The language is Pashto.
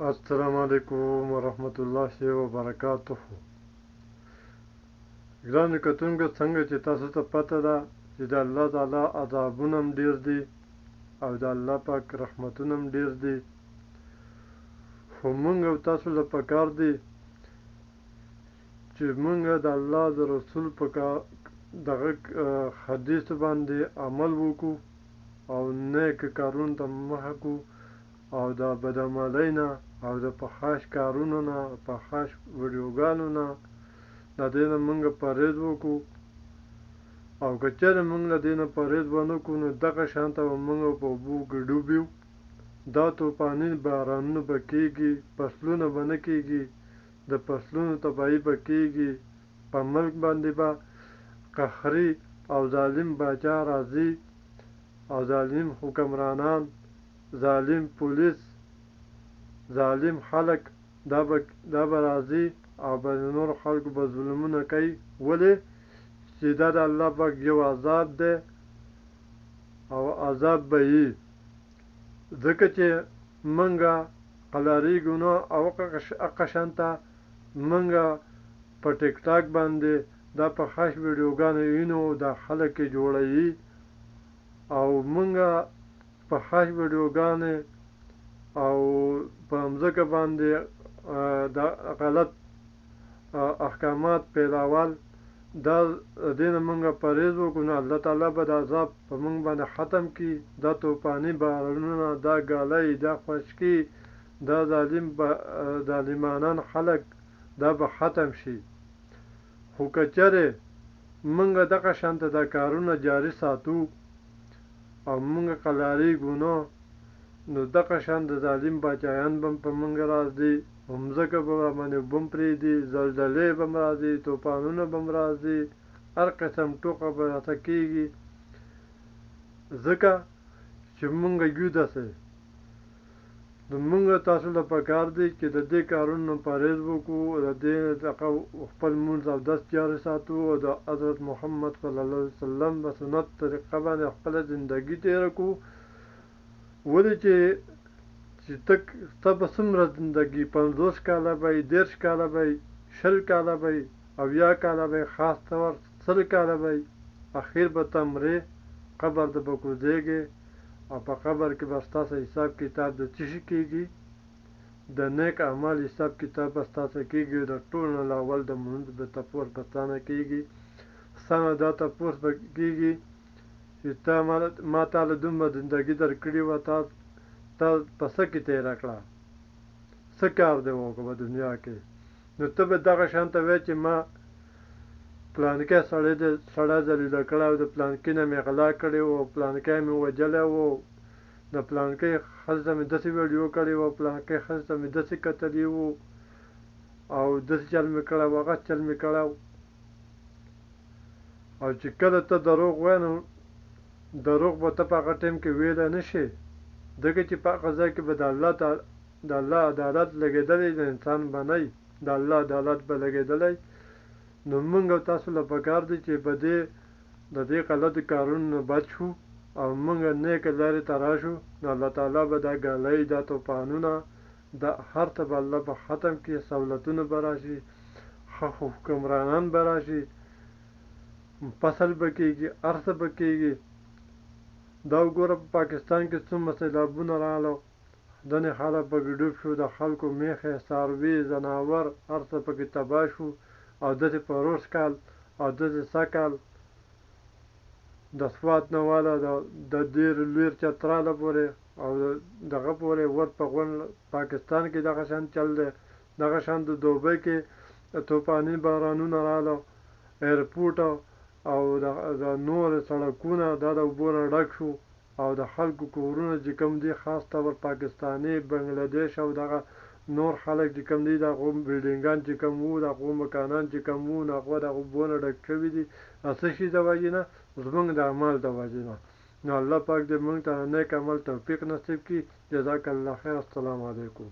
السلام علیکم ورحمت الله وبرکاته. ګرانو کتونکو، څنګه چې تاسو ته پته ده چې د الله تعالی عذابونه هم ډېر دي او د الله پاک رحمتونه هم ډېر دي، خو مونږ او تاسو له پکار دي چې مونږ د الله د رسول په دغه حدیث باندې عمل وکړو او نیک کارونو ته مخه کړو او د بدعملۍ نه او د فحش کارونو نه، فحش ویډیوګانو نه، د دې نه مونږ پرهیز وکړو. او که چېرې مونږ له دې نه پرهیز ونه کړو نو دغه شانته به مونږ په اوبو کې ډوب یو. دا طوفاني بارانونه به کېږي، فصلونه به نه کېږي، د فصلونو تباهي به کېږي، په ملک باندې به قهري او ظالم باچا راځي او ظالم حکمرانان، ظالم پولیس، ظالم خلک دا به راځي او به د نورو خلکو به ظلمونه کوي. ولې چې دا د الله پاک یو عذاب دی او عذاب به وي، ځکه چې مونږه قلاریږو نو او هغه شانته مونږه په ټیک ټاک باندې دا فحش ویډیوګانې وینو، دا خلک یې جوړوي او مونږه فحش ویډیوګانې او په مځکه باندې د غلط احکامات پیلول، دا دې نه مونږ پرهیز وکړو نو الله تعالی به د عذاب په مونږ باندې ختم کړي. دا طوفاني بارانونه، دا ګالۍ، دا خشکي، دا ظالمانان خلک دا به ختم شي. خو که چېرې مونږ دغه شانته دا کارونه جاري ساتو او مونږ قلاریږو نو دغه شان د ظالم باچایان به په مونږ راځي، مځکه به باندې اوبه هم پرېږدي، زلزلې به هم راځي، طوفانونه به هم راځي، هر قسم ټوقه به راته کېږي، ځکه چې مونږ یو داسې. نو مونږ تاسو له پکار دی چې د دې کارونو پرهیز وکړو، د دې خپل لمونځ او اودس جاري ساتو او د حضرت محمد صلی الله علیه وسلم د سنت طریقه باندې خپله زندګي تېره کړو. ولې چې ته به څومره زندګي، 50 کاله به یې، 30 کاله به یې، 20 کاله به یې، 70 کاله به یې، خاص طور 100 کاله به یې، اخر به ته مرې، قبر ته به کوزېږې او په قبر کې به ستاسو حساب کتاب د څه شي کېږي؟ د نیک اعمال حساب کتاب به ستاسو کېږي. د ټول نه اول د لمونځ به تپوس به ستا نه کېږي. ستا نه دا تپوس به کېږي چې ما تا له دومره زندګي درکړې وه، تا په څه کې تېره کړه، څه کار دې وکړه په دنیا کې؟ نو ته به دغه شانته وایې چې ما پلانکی سړی ذلیله کړی او د پلانکي نه مې غلا کړې وه، پلانکی مې وژلی وه، د پلانکۍ ښځې ته مې داسې ویډیو کړې وه، پلانکۍ ښځې ته مې داسې کتلي وو او داسې چل مې کړی و، هغه چل مې کړی و. او چې کله ته دروغ وایې نو دروغ به ته په هغه ټایم کې ویلی نه شې، ځکه چې په هغه ځای کې به د الله عدالت لګېدلی، د انسان به نه وي، د الله عدالت به لګېدلی. نو مونږ او تاسو له پکار دی چې د دې غلطو کارونو نه بچ شو او مونږ نیکه لارې ته راشو، نو الله تعالی به دا ګالۍ، دا طوفانونه، دا هر څه به الله به ختم کړي، سهولتونه به راشي، ښه حکمرانان به راشي، فصل به کېږي، هر څه به کېږي. دا وګوره په پاکستان کې څومره سیلابونه راغله، ځینې خلک پکې ډوب شو، د خلکو میښې، څاروي، ځناور هر څه پکې تباه شو. او داسې په روس کال او داسې سږکال د سوات نه واله د ډېر لوی چتراله پورې او دغه پورې په غونډ پاکستان کې دغه شان چل دی. دغه شان د دوبۍ کې طوفاني بارانونه راغله، ایرپورټ او د نور سړکونه دا د اوبو نه ډک شو او د خلکو کورونه چې کوم دي، خاص طور پاکستاني، بنګلادیش او دغه نور خلک چې کوم دي، د هغو بلډینګان چې کوم وو، د هغو مکانان چې کوم وو، نو هغه د اوبو نه ډک شوي دي. څه شي د وجې نه؟ زموږ د اعمال د وجې نه. نو الله پاک دې موږ ته نیک عمل توفیق نصیب کړي. جزاک الله خیر. السلام علیکم.